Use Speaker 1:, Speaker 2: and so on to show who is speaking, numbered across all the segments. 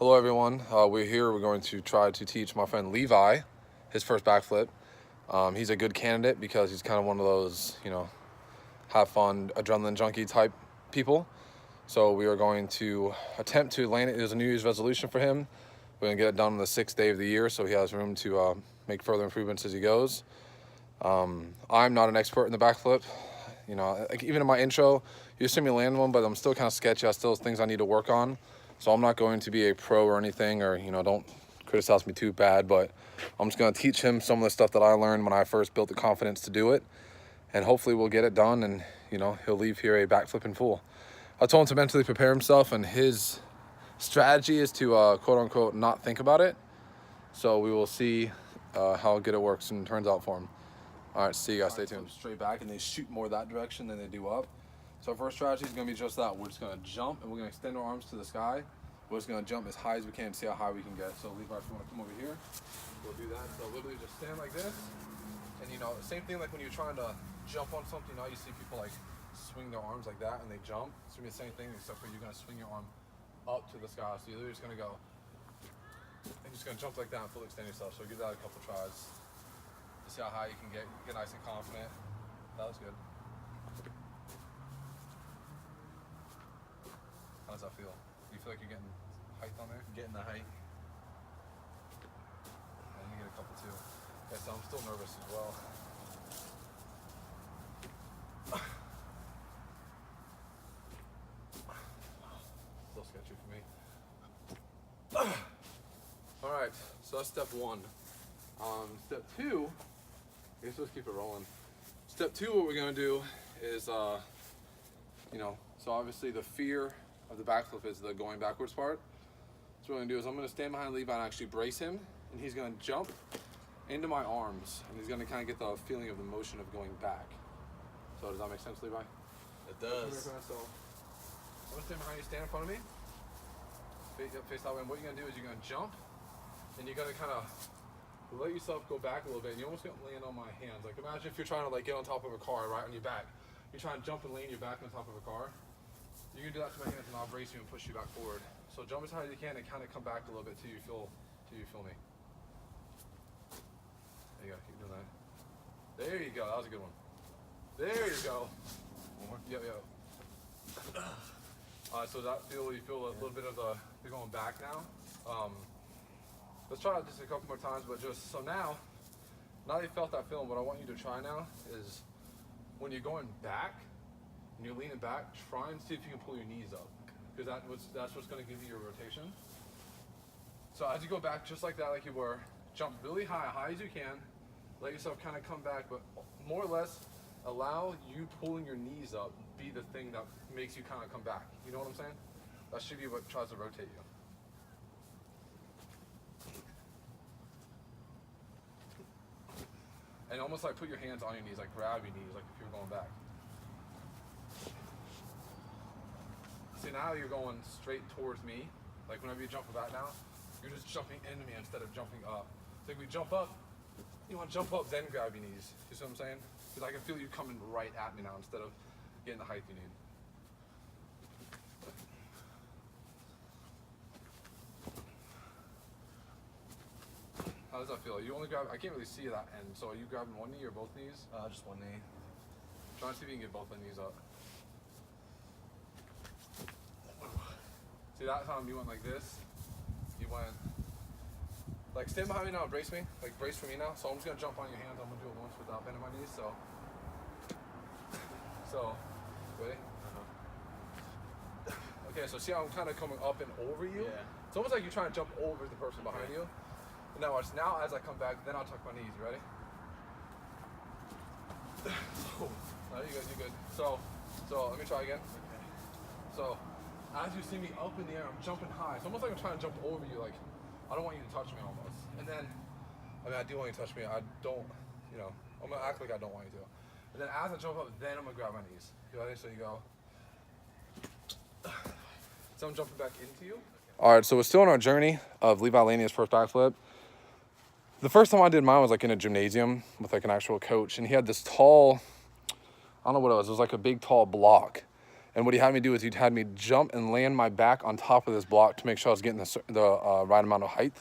Speaker 1: Hello everyone, we're going to try to teach my friend Levi his first backflip. He's a good candidate because he's kind of one of those, have fun, adrenaline junkie type people. So we are going to attempt to land it. There's a New Year's resolution for him. We're gonna get it done on the 6th day of the year, so he has room to make further improvements as he goes. I'm not an expert in the backflip. Like even in my intro, you see me land one, but I'm still kind of sketchy. I still have things I need to work on. So I'm not going to be a pro or anything, or, don't criticize me too bad, but I'm just going to teach him some of the stuff that I learned when I first built the confidence to do it. And hopefully we'll get it done and, he'll leave here a backflipping fool. I told him to mentally prepare himself, and his strategy is to, quote unquote, not think about it. So we will see how good it works and turns out for him. All right, see you guys, stay tuned. Straight back, and they shoot more that direction than they do up. So our first strategy is going to be just that. We're just going to jump, and we're going to extend our arms to the sky. We're just going to jump as high as we can and see how high we can get. So Levi, if you want to come over here, we'll do that. So literally just stand like this. And same thing like when you're trying to jump on something, now you see people like swing their arms like that and they jump. It's going to be the same thing, except for you're going to swing your arm up to the sky. So you're literally just going to go, and you're just going to jump like that and fully extend yourself. So give that a couple tries to see how high you can get nice and confident. That was good. How does that feel? Do you feel like you're getting height on there?
Speaker 2: Getting the height.
Speaker 1: And you get a couple too. Okay, so I'm still nervous as well. Still sketchy for me. All right, so that's step one. Step two, I guess let's keep it rolling. Step two, what we're gonna do is, so obviously the fear of the backflip is the going backwards part. So what I'm gonna do is I'm gonna stand behind Levi and actually brace him, and he's gonna jump into my arms, and he's gonna kind of get the feeling of the motion of going back. So does that make sense, Levi?
Speaker 2: It does.
Speaker 1: So I'm gonna stand behind you, stand in front of me, face that way, and what you're gonna do is you're gonna jump, and you're gonna kind of let yourself go back a little bit, and you're almost gonna land on my hands. Like imagine if you're trying to like get on top of a car, right, on your back. You're trying to jump and lean your back on top of a car. You're gonna do that to my hands, and I'll brace you and push you back forward. So jump as high as you can and kind of come back a little bit till you feel me. There you go, keep doing that. There you go, that was a good one. There you go. One more. Yep. So that you feel a little bit of you're going back now. Let's try it just a couple more times, but just so now that you felt that feeling, what I want you to try now is when you're going back and you're leaning back, try and see if you can pull your knees up, because that's what's going to give you your rotation. So as you go back, just like that, like you were, jump really high as you can, let yourself kind of come back, but more or less allow you pulling your knees up be the thing that makes you kind of come back. You know what I'm saying? That should be what tries to rotate you. And almost like put your hands on your knees, like grab your knees, like if you're going back. See, now you're going straight towards me. Like whenever you jump back now, you're just jumping into me instead of jumping up. So if we jump up, you want to jump up, then grab your knees. You see what I'm saying? Because I can feel you coming right at me now instead of getting the height you need. How does that feel? You only grab, I can't really see that end, so are you grabbing one knee or both knees?
Speaker 2: Just one knee.
Speaker 1: Try and see if you can get both the knees up. See, that time you went like this. You went, like stand behind me now, brace me. Like brace for me now. So I'm just gonna jump on your hands. I'm gonna do it once without bending my knees, so. Ready? Okay, so see how I'm kind of coming up and over you?
Speaker 2: Yeah.
Speaker 1: It's almost like you're trying to jump over the person behind you. Now watch, now as I come back, then I'll tuck my knees, you ready? No, you're good. So let me try again.
Speaker 2: Okay.
Speaker 1: So, as you see me up in the air, I'm jumping high. It's almost like I'm trying to jump over you, like, I don't want you to touch me almost. And then, I do want you to touch me, I don't, I'm gonna act like I don't want you to. And then as I jump up, then I'm gonna grab my knees. You ready? So you go. So I'm jumping back into you. All right, so we're still on our journey of Levi landing his first backflip. The first time I did mine was like in a gymnasium with like an actual coach, and he had this tall, I don't know what it was like a big tall block. And what he had me do is he'd had me jump and land my back on top of this block to make sure I was getting the right amount of height.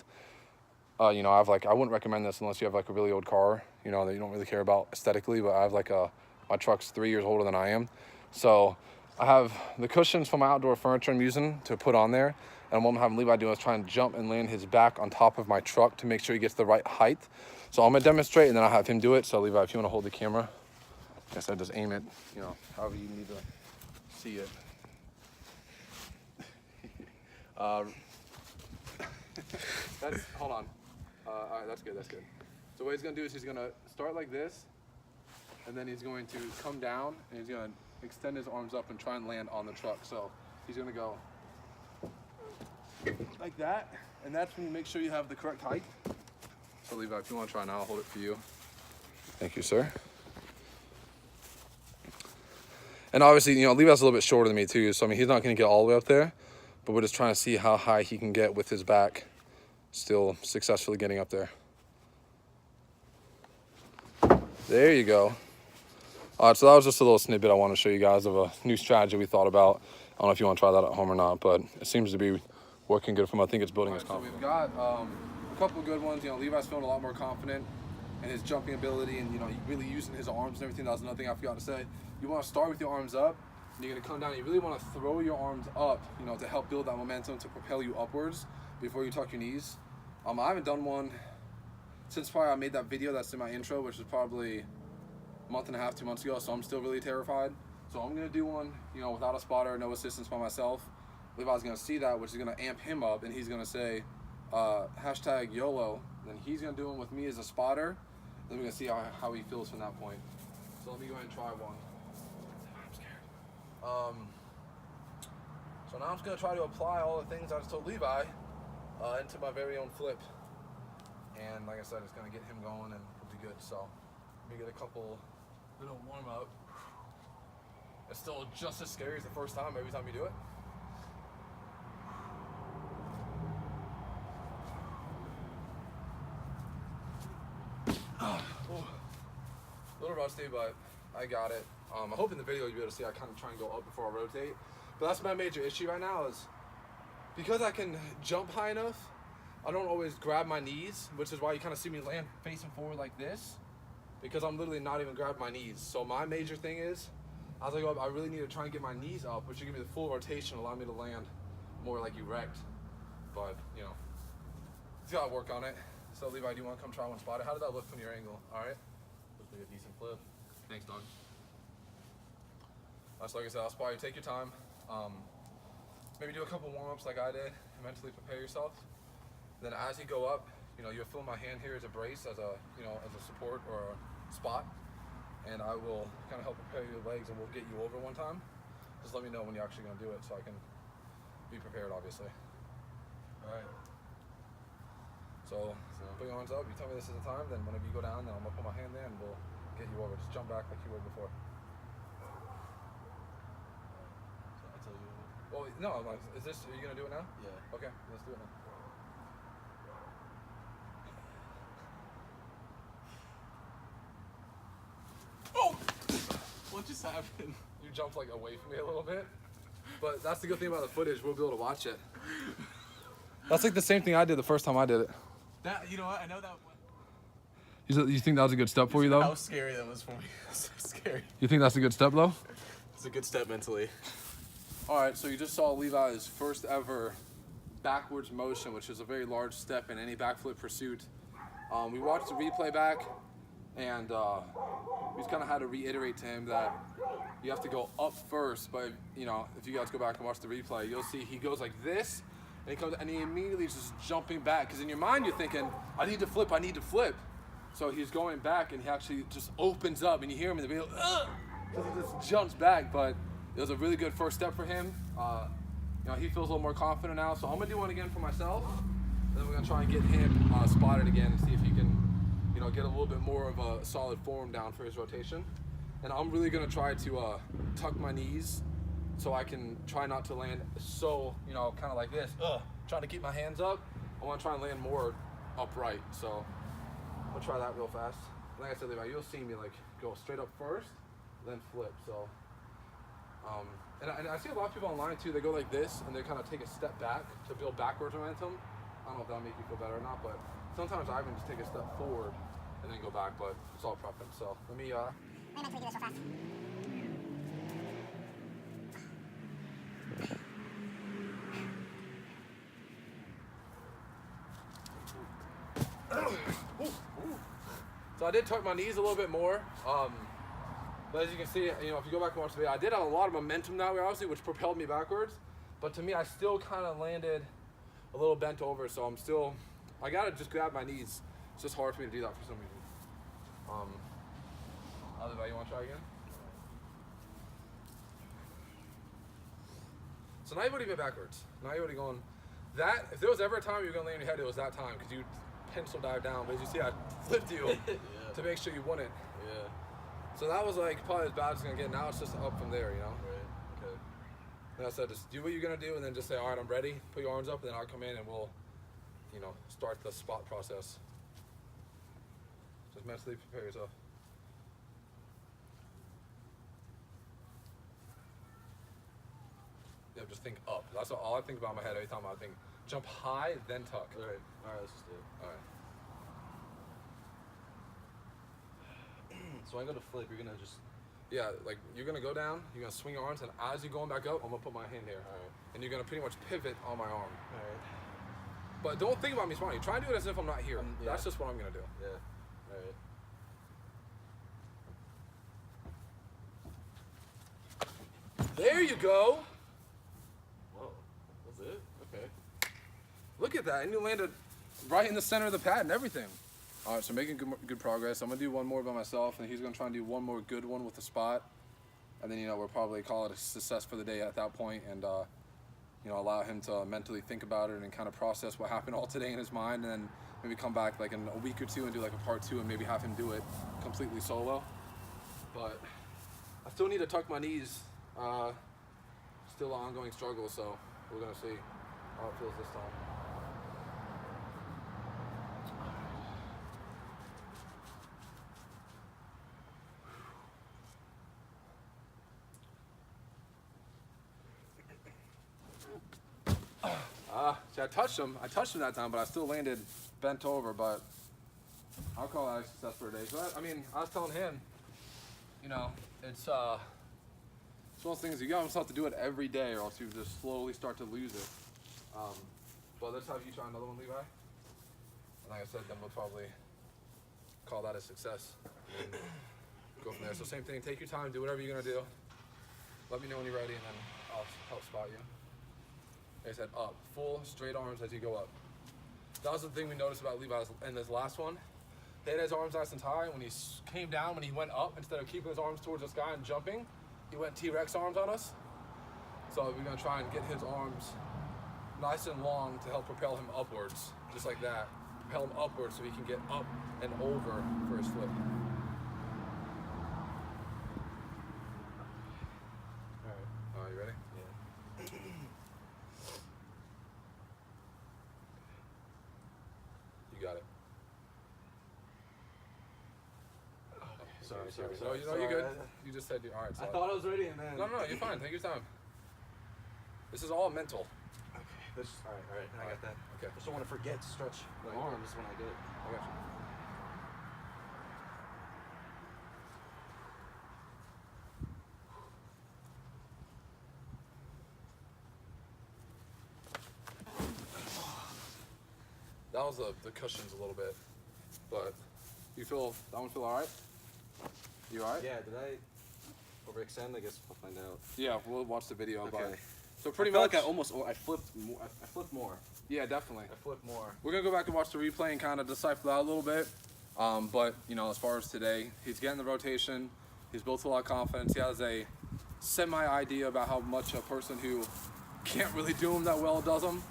Speaker 1: You know, I wouldn't recommend this unless you have like a really old car, you know, that you don't really care about aesthetically, but I have like my truck's 3 years older than I am. So I have the cushions for my outdoor furniture I'm using to put on there. And what I'm having Levi do is try and jump and land his back on top of my truck to make sure he gets the right height. So I'm gonna demonstrate and then I'll have him do it. So Levi, if you wanna hold the camera, I guess I just aim it, you know, however you need to see it. Hold on. All right, that's good. So what he's gonna do is he's gonna start like this, and then he's going to come down, and he's gonna extend his arms up and try and land on the truck. So he's gonna go like that, and that's when you make sure you have the correct height. So Levi, if you wanna try now, I'll hold it for you. Thank you, sir. And obviously, you know, Levi's a little bit shorter than me too, so I mean, he's not gonna get all the way up there, but we're just trying to see how high he can get with his back, still successfully getting up there. There you go. All right, so that was just a little snippet I want to show you guys of a new strategy we thought about. I don't know if you want to try that at home or not, but it seems to be working good for him. I think it's building his confidence. So we've got a couple of good ones. You know, Levi's feeling a lot more confident in his jumping ability, and you know, really using his arms and everything. That was another thing I forgot to say. You want to start with your arms up, and you're gonna come down. You really want to throw your arms up, you know, to help build that momentum to propel you upwards before you tuck your knees. I haven't done one since probably I made that video that's in my intro, which is probably a month and a half, 2 months ago, so I'm still really terrified. So I'm gonna do one, you know, without a spotter, no assistance by myself. Levi's gonna see that, which is gonna amp him up, and he's gonna say, hashtag YOLO. Then he's gonna do one with me as a spotter. Then we're gonna see how he feels from that point. So let me go ahead and try one. I'm scared. So now I'm just gonna try to apply all the things I just told Levi into my very own flip. And like I said, it's gonna get him going and it'll be good. So let me get a couple little warm up. It's still just as scary as the first time every time you do it. A little rusty, but I got it. I hope in the video you'll be able to see I kind of try and go up before I rotate. But that's my major issue right now is because I can jump high enough, I don't always grab my knees, which is why you kind of see me land facing forward like this, because I'm literally not even grabbing my knees. So my major thing is, as I go up, I really need to try and get my knees up, which will give me the full rotation, allow me to land more like erect. But, you know, it's got to work on it. So Levi, do you want to come try one spot? How did that look from your angle? All right? Looks like a decent flip. Thanks, dog. So like I said, I'll spot you. Take your time. Maybe do a couple warm-ups like I did, and mentally prepare yourself. Then as you go up, you know, you'll feel my hand here as a brace, as a, you know, as a support or a spot. And I will kind of help prepare your legs, and we'll get you over one time. Just let me know when you're actually going to do it so I can be prepared, obviously. All right. So put your arms up, you tell me this is the time, then whenever you go down, then I'm going to put my hand there and we'll get you over. Just jump back like you were before.
Speaker 2: So I tell you.
Speaker 1: Well, no, I'm like, are you going to do it now?
Speaker 2: Yeah.
Speaker 1: Okay, let's do it now.
Speaker 2: Oh! What just happened?
Speaker 1: You jumped like away from me a little bit. But that's the good thing about the footage, we'll be able to watch it. That's like the same thing I did the first time I did it.
Speaker 2: That, you know what, I know that one.
Speaker 1: You think that was a good step for you, though?
Speaker 2: How scary that was for me. So scary.
Speaker 1: You think that's a good step, though?
Speaker 2: It's a good step mentally.
Speaker 1: All right, so you just saw Levi's first ever backwards motion, which is a very large step in any backflip pursuit. We watched the replay back, and we just kind of had to reiterate to him that you have to go up first. But you know, if you guys go back and watch the replay, you'll see he goes like this, and he immediately is just jumping back. Because in your mind, you're thinking, I need to flip, I need to flip. So he's going back, and he actually just opens up, and you hear him in the video, because he just jumps back. But it was a really good first step for him. You know, he feels a little more confident now. So I'm gonna do one again for myself. And then we're gonna try and get him spotted again and see if he can, you know, get a little bit more of a solid form down for his rotation. And I'm really gonna try to tuck my knees so I can try not to land so, you know, kind of like this. Trying to keep my hands up. I wanna try and land more upright. So I'm gonna try that real fast. Like I said, Levi, you'll see me like go straight up first, then flip. So And I see a lot of people online too. They go like this and they kind of take a step back to build backwards momentum. I don't know if that'll make you feel better or not, but sometimes I even just take a step forward and then go back. But it's all preference. So let me
Speaker 3: mentally do this real fast.
Speaker 1: So I did tuck my knees a little bit more. But as you can see, you know, if you go back and watch the video, I did have a lot of momentum that way, obviously, which propelled me backwards. But to me, I still kind of landed a little bent over, so I gotta just grab my knees. It's just hard for me to do that for some reason. Other way, you wanna try again? So now you've already been backwards. Now you're already going, if there was ever a time you were gonna land on your head, it was that time, because you pencil dive down. But as you see, I flipped you to make sure you wouldn't.
Speaker 2: Yeah.
Speaker 1: So that was like probably as bad as it's gonna get. Now it's just up from there, you know?
Speaker 2: Right. Okay.
Speaker 1: And I said, just do what you're gonna do and then just say, all right, I'm ready. Put your arms up and then I'll come in and we'll, you know, start the spot process. Just mentally prepare yourself. Yeah, just think up. That's all I think about in my head every time I think. Jump high, then tuck.
Speaker 2: All right. All right. Let's just do it.
Speaker 1: All right.
Speaker 2: So when I go to flip, you're gonna just.
Speaker 1: Yeah, like you're gonna go down, you're gonna swing your arms, and as you're going back up, I'm gonna put my hand here.
Speaker 2: All right.
Speaker 1: And you're gonna pretty much pivot on my arm.
Speaker 2: All right.
Speaker 1: But don't think about me smiling. Try and do it as if I'm not here.
Speaker 2: Yeah.
Speaker 1: That's just what I'm gonna do.
Speaker 2: Yeah. All right.
Speaker 1: There you go.
Speaker 2: Whoa. That's it. Okay.
Speaker 1: Look at that, and you landed right in the center of the pad and everything. All right, so making good progress. I'm gonna do one more by myself, and he's gonna try and do one more good one with the spot, and then, you know, we'll probably call it a success for the day at that point, and you know, allow him to mentally think about it and kind of process what happened all today in his mind, and then maybe come back like in a week or two and do like a part 2 and maybe have him do it completely solo. But I still need to tuck my knees. Still an ongoing struggle, so we're gonna see how it feels this time. See, I touched him that time, but I still landed bent over, but I'll call that a success for a day. So I mean, I was telling him, you know, it's one of those things, you almost have to do it every day or else you just slowly start to lose it. But let's have you try another one, Levi. And like I said, then we'll probably call that a success. And go from there. So same thing, take your time, do whatever you're gonna do. Let me know when you're ready and then I'll help spot you. Like I said, up, full straight arms as you go up. That was the thing we noticed about Levi in this last one. He had his arms nice and high. When he came down, when he went up, instead of keeping his arms towards the sky and jumping, he went T-Rex arms on us. So we're gonna try and get his arms nice and long to help propel him upwards, just like that. Propel him upwards so he can get up and over for his flip.
Speaker 2: All right.
Speaker 1: All right, you ready?
Speaker 2: Yeah.
Speaker 1: You got it.
Speaker 2: Sorry.
Speaker 1: No, you know, you're good. You just said, all right. So
Speaker 2: I thought I was ready, and then.
Speaker 1: No, you're fine. Take your time. This is all mental.
Speaker 2: Okay. All right. I got that.
Speaker 1: Okay.
Speaker 2: I just don't want to forget to stretch my
Speaker 1: Right.
Speaker 2: arms when I do it.
Speaker 1: I got you. That was the cushions a little bit, but you feel, that one feel all right? You all right?
Speaker 2: Yeah. Did I overextend? I guess we'll find out.
Speaker 1: Yeah, we'll watch the video.
Speaker 2: Okay.
Speaker 1: But, so pretty
Speaker 2: I feel
Speaker 1: much,
Speaker 2: like I flipped more. I flipped more.
Speaker 1: yeah, definitely.
Speaker 2: I flipped more.
Speaker 1: We're gonna go back and watch the replay and kind of decipher that a little bit. But you know, as far as today, he's getting the rotation. He's built a lot of confidence. He has a semi idea about how much a person who can't really do them that well does them.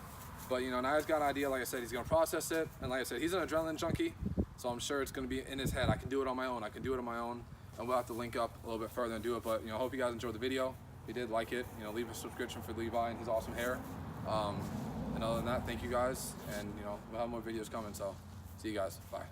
Speaker 1: But you know, now he's got an idea. Like I said, he's gonna process it. And like I said, he's an adrenaline junkie, so I'm sure it's gonna be in his head. I can do it on my own. I can do it on my own. And we'll have to link up a little bit further and do it. But you know, hope you guys enjoyed the video. If you did like it, you know, leave a subscription for Levi and his awesome hair. And other than that, thank you guys. And you know, we'll have more videos coming. So see you guys. Bye.